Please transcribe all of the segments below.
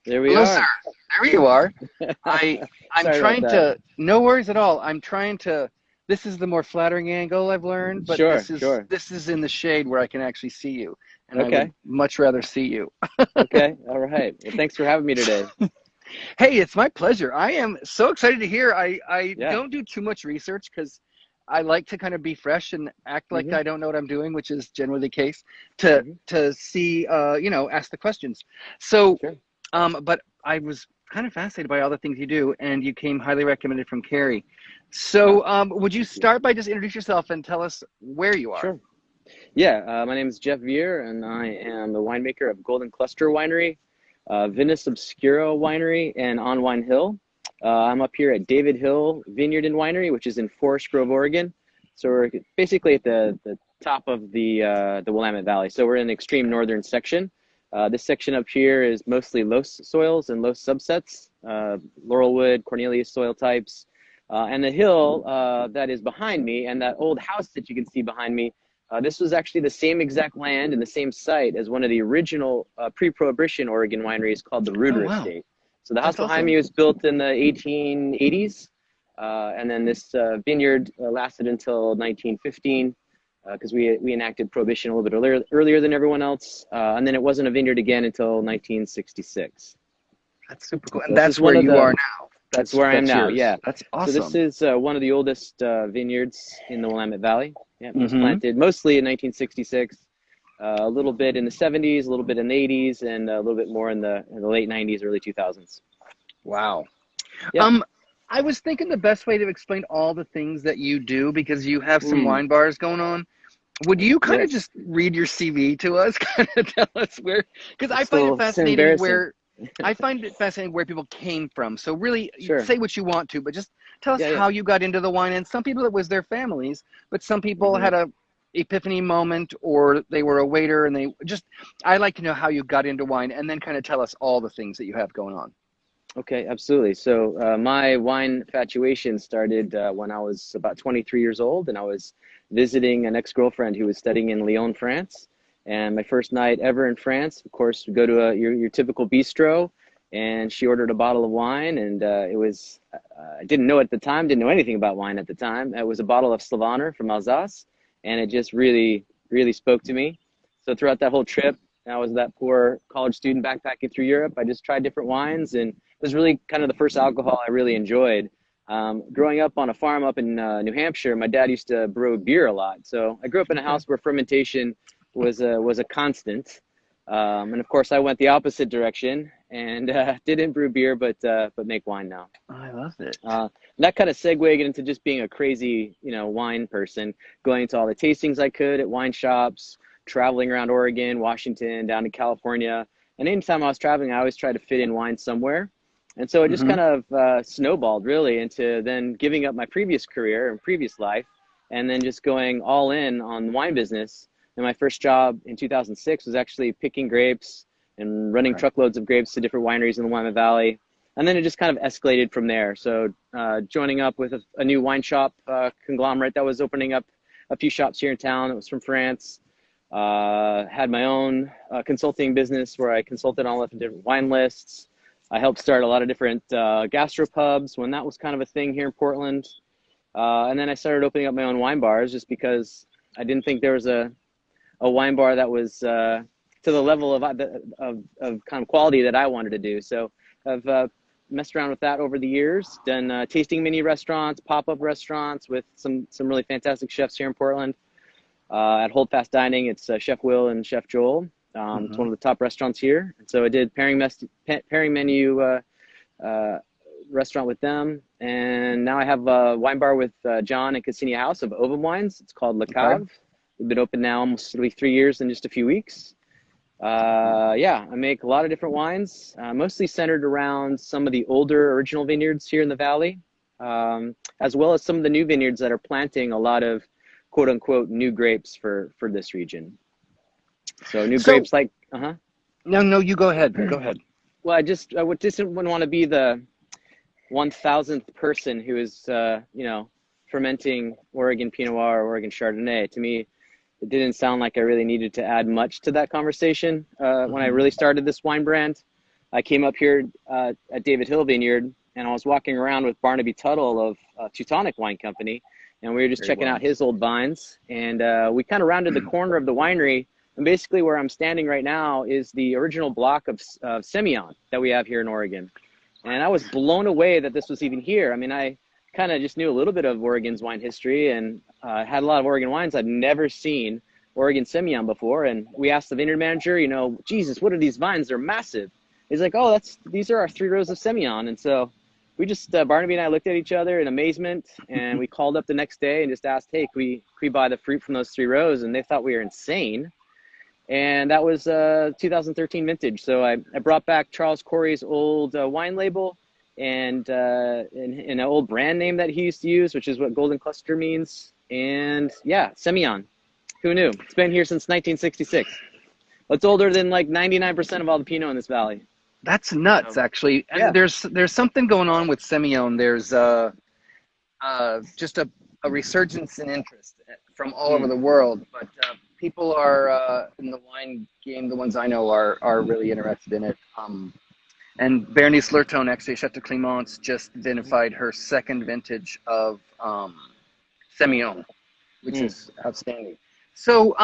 There we Hello, sir. are. There you are. I'm Sorry about trying that. to, no worries at all. I'm trying to, this is the more flattering angle I've learned, but Sure, this sure. is in the shade where I can actually see you, and I would Okay, much rather see you. okay. All right. Well, thanks for having me today. Hey, it's my pleasure. I am so excited to hear. I Yeah. don't do too much research because I like to kind of be fresh and act like hmm I don't know what I'm doing, which is generally the case, hmm to see, ask the questions. So, Sure. but I was kind of fascinated by all the things you do, and you came highly recommended from Carrie. Ah, So, would you thank you. start by just introduce yourself and tell us where you are? Sure. Yeah. My name is Jeff Vejr, and I am the winemaker of Golden Cluster Winery, Vinus Obscuro Winery, and On Wine Hill. I'm up here at David Hill Vineyard and Winery, which is in Forest Grove, Oregon. So we're basically at the top of the Willamette Valley. So we're in the extreme northern section. This section up here is mostly loess soils and loess subsets, Laurelwood, Cornelius soil types. And the hill that is behind me and that old house that you can see behind me, this was actually the same exact land and the same site as one of the original pre-Prohibition Oregon wineries called the Oh, Ruder wow, Estate. So the house that's behind awesome. me was built in the 1880s, and then this vineyard lasted until 1915 because we enacted Prohibition a little bit earlier than everyone else, and then it wasn't a vineyard again until 1966. That's super cool, And so and this is that's one where of you are the now. that's where I am That's now. yours. Yeah. That's So this awesome. is one of the oldest vineyards in the Willamette Valley. Yeah, it was Mm-hmm. planted mostly in 1966, a little bit in the 70s, a little bit in the 80s, and a little bit more in the late 90s, early 2000s. Wow. Yeah. Um, I was thinking the best way to explain all the things that you do because you have some Mm, wine bars going on. Would you kind of yes. just read your CV to us, kind of tell us where? Because I It's find it it's fascinating embarrassing. where people came from. So really, Sure. say what you want to, but just tell us Yeah. Yeah. how you got into the wine. And some people it was their families, but some people hmm had a epiphany moment, or they were a waiter, and they just. I like to know how you got into wine, and then kind of tell us all the things that you have going on. Okay, absolutely. So my wine infatuation started when I was about 23 years old, and I was visiting an ex-girlfriend who was studying in Lyon, France. And my first night ever in France, of course, we go to your typical bistro, and she ordered a bottle of wine, and it was I didn't know at the time, didn't know anything about wine at the time. It was a bottle of Slavonner from Alsace, and it just really spoke to me. So throughout that whole trip, I was that poor college student backpacking through Europe. I just tried different wines and was really kind of the first alcohol I really enjoyed. Growing up on a farm up in New Hampshire, my dad used to brew beer a lot. So I grew up in a house where fermentation was a constant. And of course, I went the opposite direction and didn't brew beer, but make wine now. I love it. Uh, that kind of segued into just being a crazy, wine person, going to all the tastings I could at wine shops, traveling around Oregon, Washington, down to California. And anytime I was traveling, I always tried to fit in wine somewhere. And so it just Mm-hmm. kind of snowballed really into then giving up my previous career and previous life and then just going all in on the wine business. And my first job in 2006 was actually picking grapes and running Okay. truckloads of grapes to different wineries in the Willamette Valley. And then it just kind of escalated from there. So joining up with a new wine shop conglomerate that was opening up a few shops here in town. It was from France. Had my own consulting business where I consulted on a lot of different wine lists. I helped start a lot of different gastropubs when that was kind of a thing here in Portland. And then I started opening up my own wine bars just because I didn't think there was a wine bar that was to the level of kind of quality that I wanted to do. So I've messed around with that over the years, done tasting mini restaurants, pop-up restaurants with some really fantastic chefs here in Portland. At Holdfast Dining, it's Chef Will and Chef Joel. It's Mm-hmm. one of the top restaurants here. And so I did pairing menu uh, restaurant with them. And now I have a wine bar with John and Cassinia House of Ovum Wines. It's called Le Okay. Cave. We've been open now almost 3 years in just a few weeks. Yeah, I make a lot of different wines, mostly centered around some of the older original vineyards here in the valley, as well as some of the new vineyards that are planting a lot of quote unquote new grapes for this region. So new So grapes like, uh-huh. no, no, you go ahead. Go ahead. Well, I just wouldn't want to be the 1,000th person who is, fermenting Oregon Pinot Noir or Oregon Chardonnay. To me, it didn't sound like I really needed to add much to that conversation when I Mm-hmm. really started this wine brand. I came up here at David Hill Vineyard, and I was walking around with Barnaby Tuttle of Teutonic Wine Company, and we were just Very checking well. out his old vines. And we kind of rounded the corner of the winery, and basically where I'm standing right now is the original block of Semyon that we have here in Oregon. And I was blown away that this was even here. I mean, I kind of just knew a little bit of Oregon's wine history and had a lot of Oregon wines. I'd never seen Oregon Semyon before. And we asked the vineyard manager, you know, Jesus, what are these vines? They're massive. He's like, oh, these are our 3 rows of Semyon. And so we just, Barnaby and I looked at each other in amazement, and we called up the next day and just asked, hey, can we buy the fruit from those 3 rows? And they thought we were insane. And that was 2013 vintage. So I brought back Charles Corey's old wine label and an old brand name that he used to use, which is what Golden Cluster means. And yeah, Semyon. Who knew? It's been here since 1966. It's older than like 99% of all the Pinot in this valley. That's nuts, actually. And yeah. There's something going on with Semyon. There's just a resurgence in interest from all over the world, but people are in the wine game. The ones I know are really interested in it. And Bernice Lurton, actually, Chateau Clémence, just vinified her 2nd vintage of Semyon, which is outstanding. So,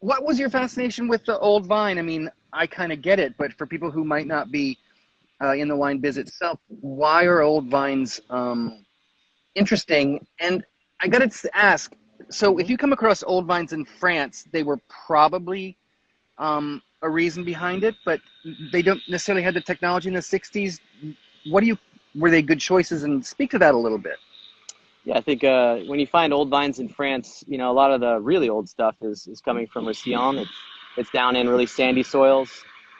what was your fascination with the old vine? I mean, I kind of get it, but for people who might not be in the wine biz itself, why are old vines interesting? And I got to ask, so if you come across old vines in France, they were probably a reason behind it, but they don't necessarily have the technology in the 60s. Were they good choices? And speak to that a little bit. Yeah, I think when you find old vines in France, you know, a lot of the really old stuff is coming from Roussillon. It's down in really sandy soils.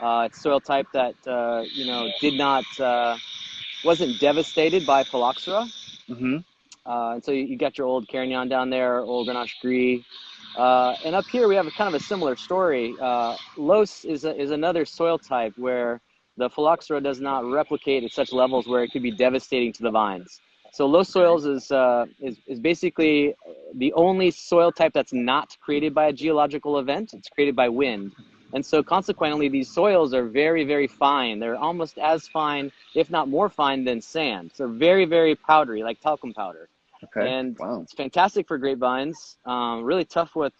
It's soil type that, you know, wasn't devastated by phylloxera. Mm-hmm. And so you got your old Carignan down there, old Grenache Gris. And up here we have kind of a similar story. Los is another soil type where the phylloxera does not replicate at such levels where it could be devastating to the vines. So Los soils is basically the only soil type that's not created by a geological event. It's created by wind. And so consequently, these soils are very, very fine. They're almost as fine, if not more fine than sand. So very, very powdery, like talcum powder. Okay. And wow. It's fantastic for grapevines, really tough with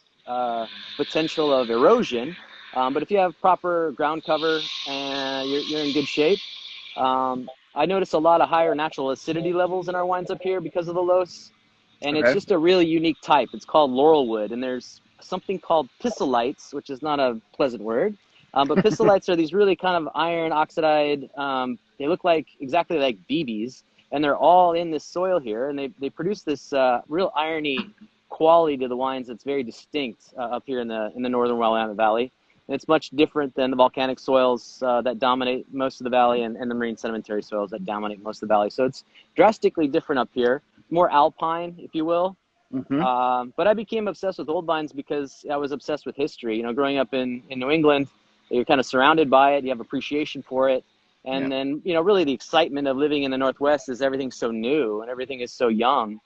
potential of erosion. But if you have proper ground cover, you're in good shape. I notice a lot of higher natural acidity levels in our wines up here because of the Los. And It's just a really unique type. It's called Laurelwood. And there's something called pissalites, which is not a pleasant word. But pissalites are these really kind of iron oxide. They look exactly like BBs. And they're all in this soil here. And they produce this real irony quality to the wines that's very distinct up here in the northern Willamette Valley. And it's much different than the volcanic soils that dominate most of the valley and the marine sedimentary soils that dominate most of the valley. So it's drastically different up here, more alpine, if you will. Mm-hmm. But I became obsessed with old vines because I was obsessed with history. You know, growing up in New England, you're kind of surrounded by it. You have appreciation for it. And then, you know, really the excitement of living in the Northwest is everything's so new and everything is so young.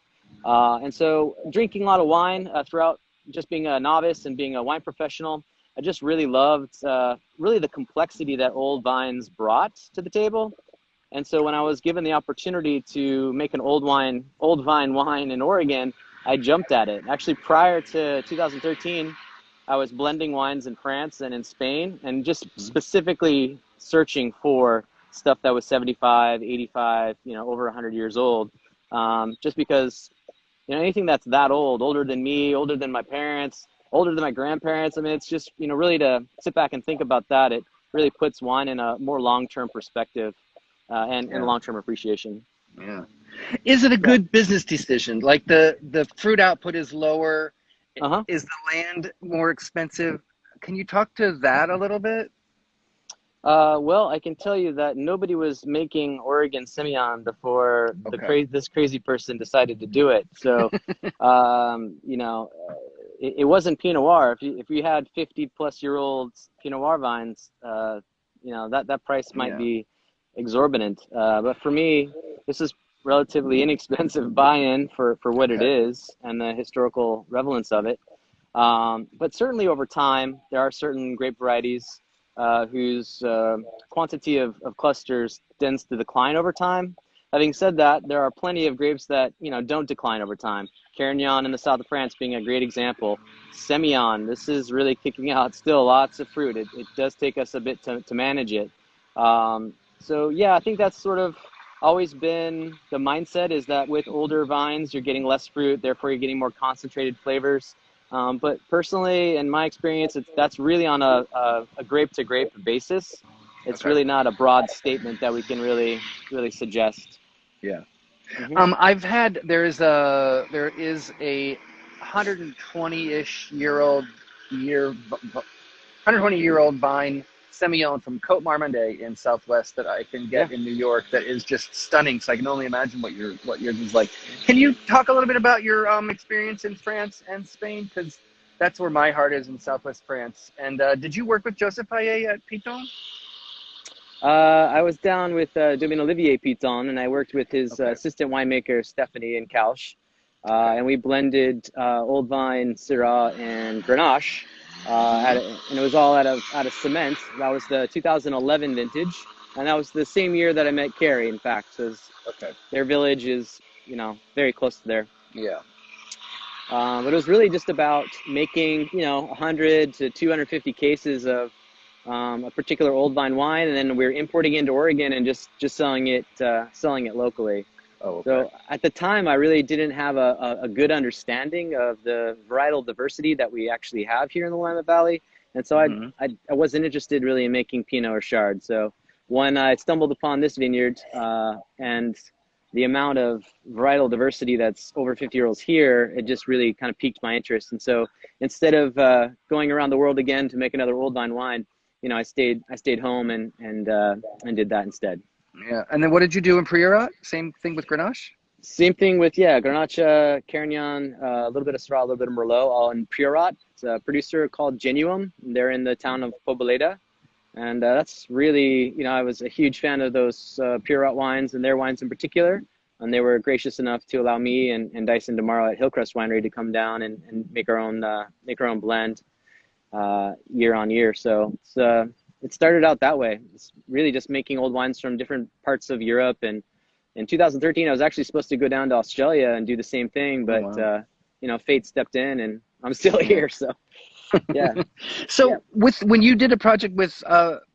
And so drinking a lot of wine throughout just being a novice and being a wine professional, I just really loved really the complexity that old vines brought to the table. And so when I was given the opportunity to make an old vine wine in Oregon, I jumped at it. Actually, prior to 2013, I was blending wines in France and in Spain and just specifically searching for stuff that was 75, 85, you know, over 100 years old. Just because, you know, anything that's that old, older than me, older than my parents, older than my grandparents. I mean, it's just, you know, really to sit back and think about that. It really puts wine in a more long-term perspective and long-term appreciation. Yeah. Is it a good business decision? Like the fruit output is lower. Is the land more expensive? Can you talk to that a little bit? Well, I can tell you that nobody was making Oregon Semyon before this crazy person decided to do it. So, you know, it wasn't Pinot Noir. If you had 50-plus-year-old Pinot Noir vines, you know, that price might be exorbitant. But for me, this is relatively inexpensive buy-in for what it is and the historical relevance of it. But certainly over time, there are certain grape varieties whose quantity of clusters tends to decline over time. Having said that, there are plenty of grapes that don't decline over time. Carignan in the south of France being a great example. Semyon, this is really kicking out still lots of fruit. It does take us a bit to manage it. So yeah, I think that's sort of always been the mindset, is that with older vines, you're getting less fruit, therefore you're getting more concentrated flavors. But personally, in my experience, that's really on a grape to grape basis. It's Okay. really not a broad statement that we can really suggest. Yeah. Hmm. There is a 120-ish year old 120-year-old vine Semyon from Côte Marmande in Southwest that I can Yeah. get in New York that is just stunning. So I can only imagine what yours is like. Can you talk a little bit about your experience in France and Spain? Because that's where my heart is, in Southwest France. And did you work with Joseph Paillet at Piton? I was down with Dominique Olivier Piton, and I worked with his Okay. assistant winemaker Stephanie in Couch, Okay. and we blended Old Vine, Syrah, and Grenache, and it was all out of cement. That was the 2011 vintage, and that was the same year that I met Carrie. In fact, because Okay. their village is very close to there. Yeah. But it was really just about making 100 to 250 cases of a particular old vine wine, and then we were importing into Oregon and just selling it locally. Oh, okay. So at the time, I really didn't have a good understanding of the varietal diversity that we actually have here in the Willamette Valley, and so Mm-hmm. I wasn't interested really in making Pinot or Chard. So when I stumbled upon this vineyard and the amount of varietal diversity that's over 50-year-olds here, it just really kind of piqued my interest. And so instead of going around the world again to make another old vine wine, I stayed home and did that instead. Yeah. And then what did you do in Priorat? Same thing with Grenache? Same thing with Grenache, Carignan, a little bit of Syrah, a little bit of Merlot, all in Priorat. It's a producer called Genuum. They're in the town of Poboleda, and that's really I was a huge fan of those Priorat wines and their wines in particular. And they were gracious enough to allow me and Dyson DeMarlo at Hillcrest Winery to come down and make our own blend year on year. So it started out that way. It's really just making old wines from different parts of Europe. And in 2013, I was actually supposed to go down to Australia and do the same thing, Oh, but wow. fate stepped in, and I'm still here. So yeah, yeah, So when you did a project with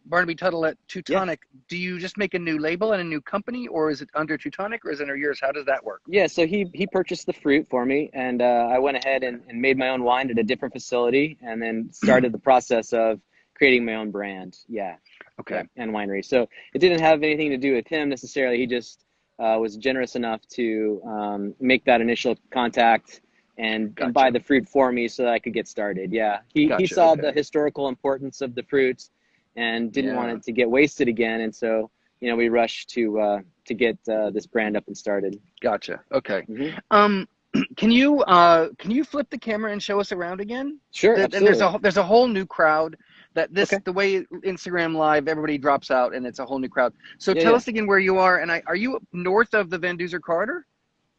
Barnaby Tuttle at yeah. Teutonic, do you just make a new label and a new company, or is it under Teutonic, or is it under yours? How does that work? Yeah, so he purchased the fruit for me, and I went ahead and made my own wine at a different facility, and then started the process of creating my own brand. Yeah, Okay. yeah, and winery. So it didn't have anything to do with him necessarily. He just was generous enough to make that initial contact and buy Gotcha. the fruit for me so that I could get started. Yeah, he Gotcha. saw the Okay. historical importance of the fruit and didn't want Yeah. it to get wasted again, and so we rushed to get this brand up and started. Gotcha. Okay. Hmm. Um, can you flip the camera and show us around again? Sure, And absolutely. there's a whole new crowd Okay. the way Instagram Live, everybody drops out and it's a whole new crowd. So Yeah, tell yeah. us again where you are, and are you north of the Van Duzer corridor?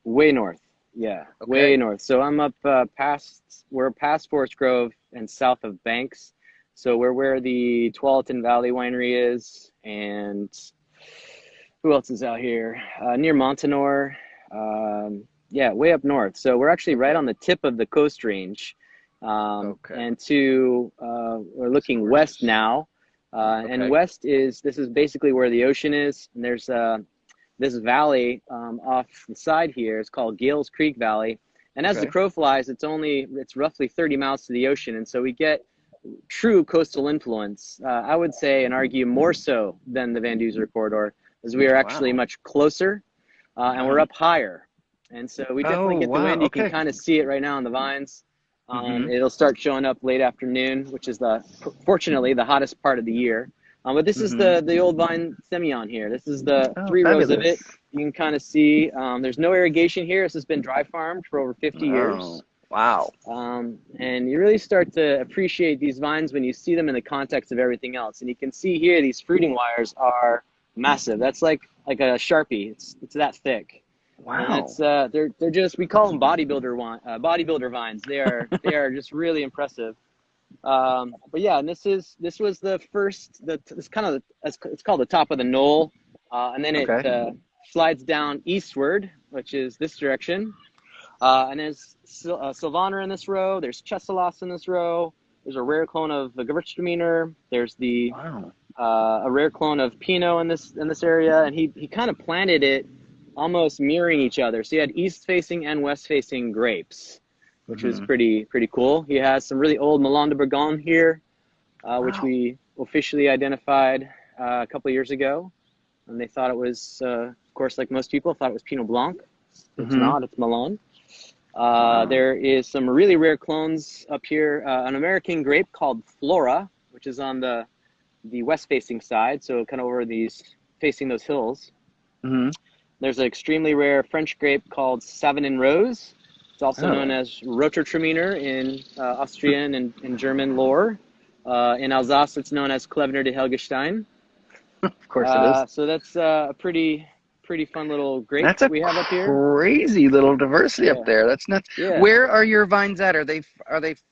Way north. Yeah, way Okay. north. So I'm up we're past Forest Grove and south of Banks. So we're where the Tualatin Valley Winery is, and who else is out here? Near Montanore. Yeah, way up north. So we're actually right Okay. on the tip of the Coast Range. Okay. And we're looking west Gorgeous. now. And Okay. this is basically where the ocean is. And there's this valley off the side here. It's called Gales Creek Valley. And as the Okay. crow flies, it's roughly 30 miles to the ocean. And so we get true coastal influence, I would say, and argue more so than the Van Duzer corridor, as we are actually Wow. much closer and we're Uh-huh. up higher. And so we definitely Oh, get the wow. wind. You can Okay. kind of see it right now in the vines. Mm-hmm. It'll start showing up late afternoon, which is fortunately the hottest part of the year. But this is Mm-hmm. the old vine Semyon here. This is the Oh, 3 rows of fabulous. it. You can kind of see there's no irrigation here. This has been dry farmed for over 50 Oh, years. wow. And you really start to appreciate these vines when you see them in the context of everything else. And you can see here these fruiting wires are massive. That's like a Sharpie. It's that thick. And Wow. it's they're just, we call them bodybuilder vines. They are just really impressive. But yeah, and this was the first. It's kind of it's called the top of the knoll, and then it Okay. slides down eastward, which is this direction. And there's Sylvaner in this row. There's Chesselas in this row. There's a rare clone of the Gewürztraminer. There's Wow. a rare clone of Pinot in this area, and he kind of planted it almost mirroring each other. So he had east-facing and west-facing grapes, which was Hmm. pretty cool. He has some really old Melon de Bourgogne here, which Wow. we officially identified a couple of years ago, and they thought it was, of course, like most people, thought it was Pinot Blanc. It's Hmm. not. It's Melon. Wow. There is some really rare clones up here. An American grape called Flora, which is on the west-facing side, so kind of over facing those hills. Hmm. There's an extremely rare French grape called Sauvignon Rose. It's also known Oh, as Rotertraminer in Austrian and German lore. In Alsace, it's known as Klevner de Helgestein. of course it is. So that's a pretty fun little grape That's a we have up here. crazy little diversity up Yeah, there. That's nuts. yeah. Where are your vines at? Are they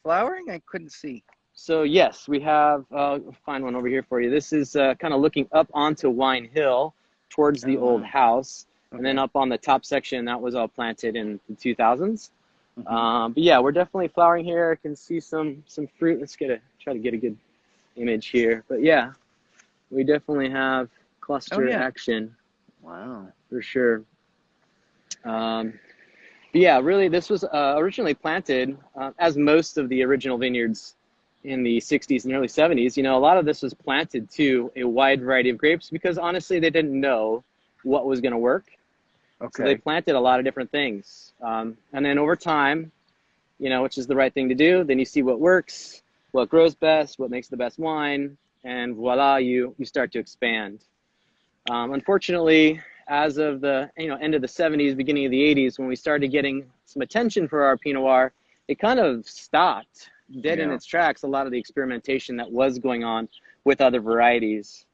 flowering? I couldn't see. So yes, we have. I'll find one over here for you. This is kind of looking up onto Wine Hill towards the Oh old wow. house, and then Okay. up on the top section that was all planted in the 2000s. Hmm. But yeah, we're definitely flowering here. I can see some fruit. Let's try to get a good image here. But yeah, we definitely have Oh cluster yeah. action Wow. for sure. Um, but yeah, really, this was originally planted as most of the original vineyards in the 60s and early 70s. You know, a lot of this was planted to a wide variety of grapes because honestly, they didn't know what was going to work. So they Okay. planted a lot of different things. And then over time, you know, which is the right thing to do. Then you see what works, what grows best, what makes the best wine, and voila, you start to expand. Unfortunately, as of the end of the 70s, beginning of the 80s, when we started getting some attention for our Pinot Noir, it kind of stopped dead in Yeah. its tracks. A lot of the experimentation that was going on with other varieties.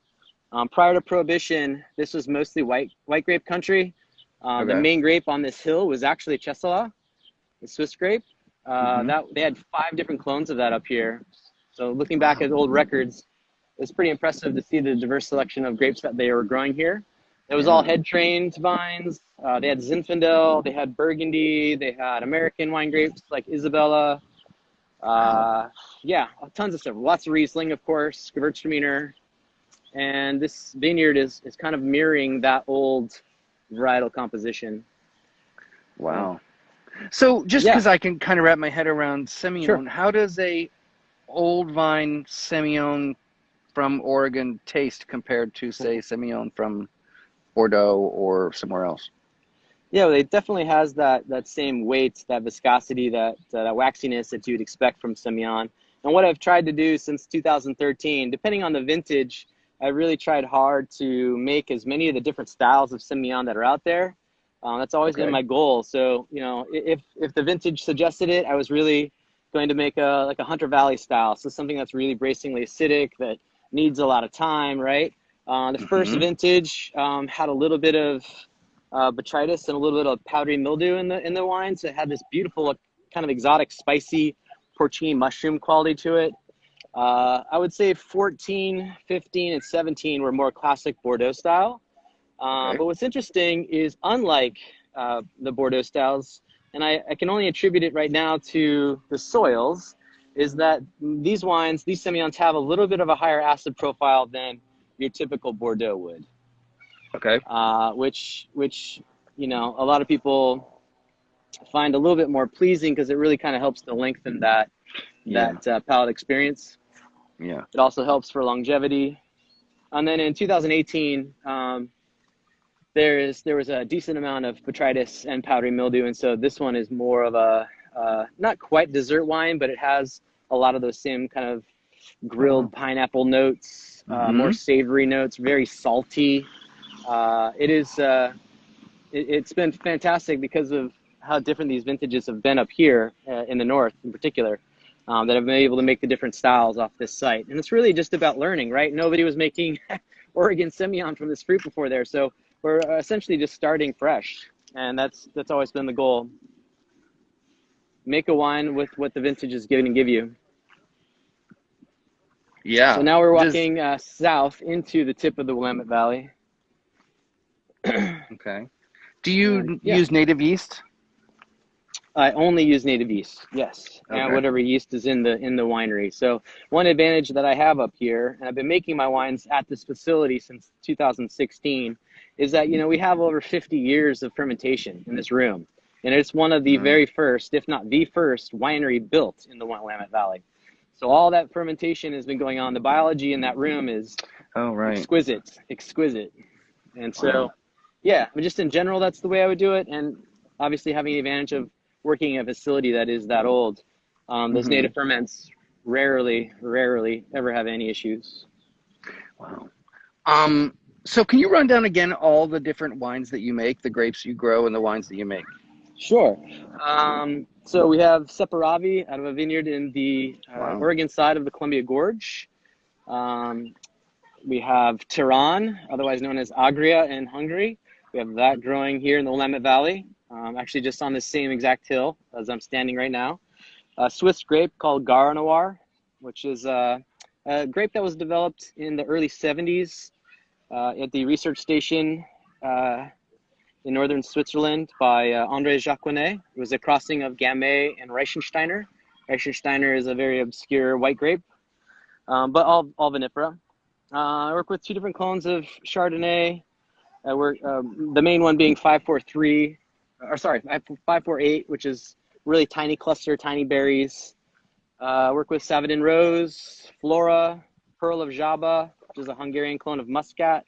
Prior to Prohibition, this was mostly white grape country. The Okay. main grape on this hill was actually Chesselas, the Swiss grape. Hmm. That they had 5 different clones of that up here. So looking back Wow. at old records, it was pretty impressive to see the diverse selection of grapes that they were growing here. It was all Yeah. head trained vines. They had Zinfandel, they had Burgundy, they had American wine grapes like Isabella. Wow. Uh, yeah, tons of stuff. Lots of Riesling, of course, Gewürztraminer, and this vineyard is kind of mirroring that old varietal composition. So Wow. So just yeah, because I can kind of wrap my head around sure. Semyon, how does a old vine Semyon from Oregon taste compared to, say, Semyon from Bordeaux or somewhere else? Yeah, well, it definitely has that same weight, that viscosity, that waxiness that you'd expect from Semyon. And what I've tried to do since 2013, depending on the vintage, I really tried hard to make as many of the different styles of Semyon that are out there. That's always been Okay. my goal. So, you know, if the vintage suggested it, I was really going to make a Hunter Valley style. So something that's really bracingly acidic, that needs a lot of time, right? The first Hmm. vintage had a little bit of botrytis and a little bit of powdery mildew in the wine, so it had this beautiful, kind of exotic, spicy porcini mushroom quality to it. I would say 14, 15, and 17 were more classic Bordeaux style. Okay. But what's interesting is, unlike the Bordeaux styles, and I can only attribute it right now to the soils, is that these wines, these Semillons, have a little bit of a higher acid profile than your typical Bordeaux would, Okay. which you know, a lot of people find a little bit more pleasing because it really kind of helps to lengthen Yeah. that palate experience. Yeah. It also helps for longevity. And then in 2018, there was a decent amount of botrytis and powdery mildew, and so this one is more of a not quite dessert wine, but it has a lot of those same kind of Oh grilled wow. pineapple notes, more Hmm. savory notes, very salty. It is it's been fantastic because of how different these vintages have been up here in the north, in particular. That I've been able to make the different styles off this site, and it's really just about learning, right? Nobody was making Oregon Semillon from this fruit before there, so we're essentially just starting fresh, and that's always been the goal. Make a wine with what the vintage is going to give you. So Yeah. now we're Does walking south into the tip of the Willamette Valley. Okay. Do you Yeah, use native yeast? I only use native yeast. Yes, and Okay. whatever yeast is in the winery. So one advantage that I have up here, and I've been making my wines at this facility since 2016, is that we have over 50 years of fermentation in this room, and it's one of the Mm. very first, if not the first, winery built in the Willamette Valley. So all that fermentation has been going on. The biology in that room is Oh, right. exquisite, exquisite. And Wow. so, yeah, but just in general, that's the way I would do it. And obviously, having the advantage of working in a facility that is that old, those Hmm. native ferments rarely ever have any issues. Wow. So can you run down again all the different wines that you make, the grapes you grow, and the wines that you make? Sure. So we have Separavi out of a vineyard in the Wow. Oregon side of the Columbia Gorge. Um, we have Tiran, otherwise known as Agria in Hungary. We have that growing here in the Willamette Valley, actually just on the same exact hill as I'm standing right now. A Swiss grape called Gara Noir, which is a grape that was developed in the early 70s at the research station in northern Switzerland by André Jacquenet. It was a crossing of Gamay and Reichensteiner. Reichensteiner is a very obscure white grape, but all vinifera. I work with two different clones of Chardonnay. The main one being 543, or sorry, 548, which is really tiny cluster, tiny berries. I work with Savadin Rose, Flora, Pearl of Java, which is a Hungarian clone of Muscat.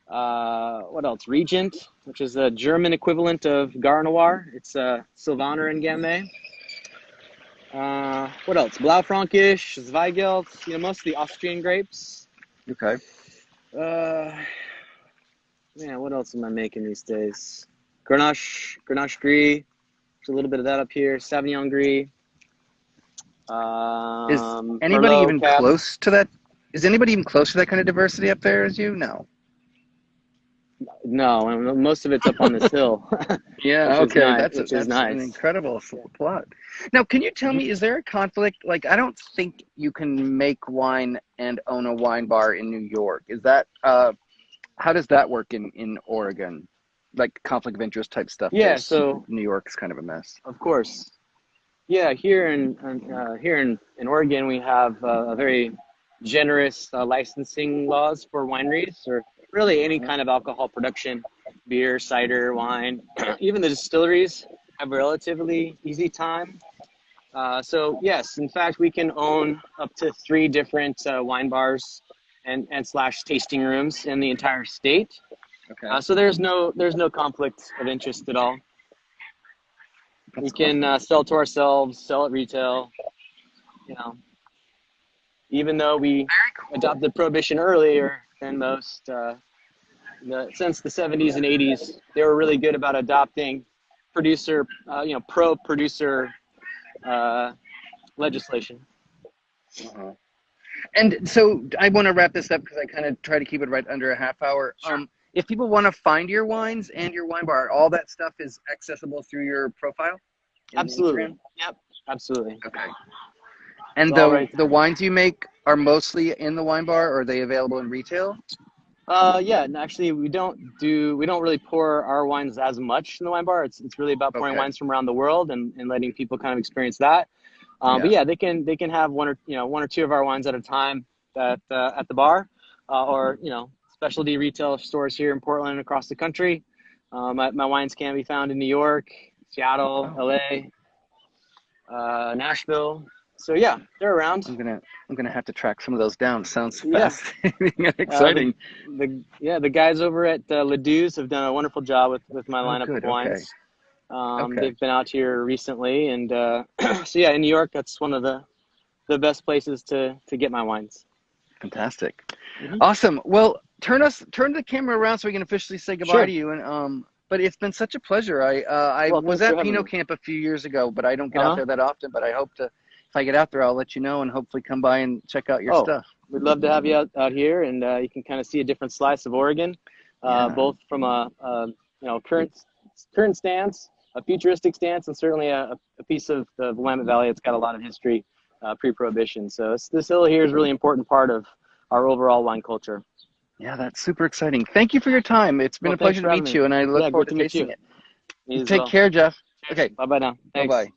What else? Regent, which is a German equivalent of Gar Noir. It's Sylvaner and Gamay. What else? Blaufränkisch, Zweigelt, most of the Austrian grapes. Okay. Uh, Man, what else am I making these days? Grenache Gris. There's a little bit of that up here. Sauvignon Gris. Is anybody Merlot even Cab. close to that? Is anybody even close to that kind of diversity up there as you? No. No, and most of it's up on this hill, Yeah, which is okay. nice. That's Which is that's an nice. incredible Yeah. plot. Now, can you tell Mhm. me, is there a conflict? Like, I don't think you can make wine and own a wine bar in New York. Is that how does that work in Oregon? Like conflict of interest type stuff. Yeah. There's So New York's kind of a mess. of course, yeah. Here in Oregon, we have a very generous licensing laws for wineries, or really any Mhm. kind of alcohol production, beer, cider, wine. Even the distilleries have a relatively easy time. So yes, in fact, we can own up to three different wine bars and slash tasting rooms in the entire state. Okay, So there's no conflict of interest at all. We that's can awesome. sell to ourselves, sell at retail. You know, even though we Very cool. adopted prohibition earlier than most, since the 70s and 80s, they were really good about adopting producer, pro producer uh, legislation. Uh-huh. And so I want to wrap this up because I kind of try to keep it right under a half hour. Sure. If people want to find your wines and your wine bar, all that stuff is accessible through your profile in Absolutely. Instagram? Yep. Absolutely. Okay. It's And all the right the there. wines you make are mostly in the wine bar, or are they available in retail? Yeah, and actually we don't really pour our wines as much in the wine bar. It's really about pouring Okay. wines from around the world and letting people kind of experience that. But Yeah. yeah, they can have one or two of our wines at a time at the bar, or specialty retail stores here in Portland and across the country. My wines can be found in New York, Seattle, Oh, LA, Nashville. So yeah, they're around. I'm gonna have to track some of those down. Sounds Yeah. fascinating and Uh, the exciting. the guys over at Ledoux's have done a wonderful job with my Oh, lineup of good. Okay. wines. Okay. They've been out here recently, and so yeah, in New York, that's one of the best places to get my wines. Fantastic. Hmm. Awesome. Well, turn the camera around so we can officially say goodbye Sure. to you. And but it's been such a pleasure. I Well, was thanks for at having Pinot me. Camp a few years ago, but I don't get Uh out huh. there that often. But I hope to, if I get out there, I'll let you know and hopefully come by and check out your Oh, stuff. we'd love to have you out here, and you can kind of see a different slice of Oregon, Yeah. both from a current stance, a futuristic stance, and certainly a piece of the Willamette Valley that's got a lot of history pre-prohibition. So this distillery here is a really important part of our overall wine culture. Yeah, that's super exciting. Thank you for your time. It's been a pleasure to meet you, and I look forward to tasting it. Me as Take well. care, Jeff. Cheers. Okay. Bye bye now. Thanks. Bye-bye.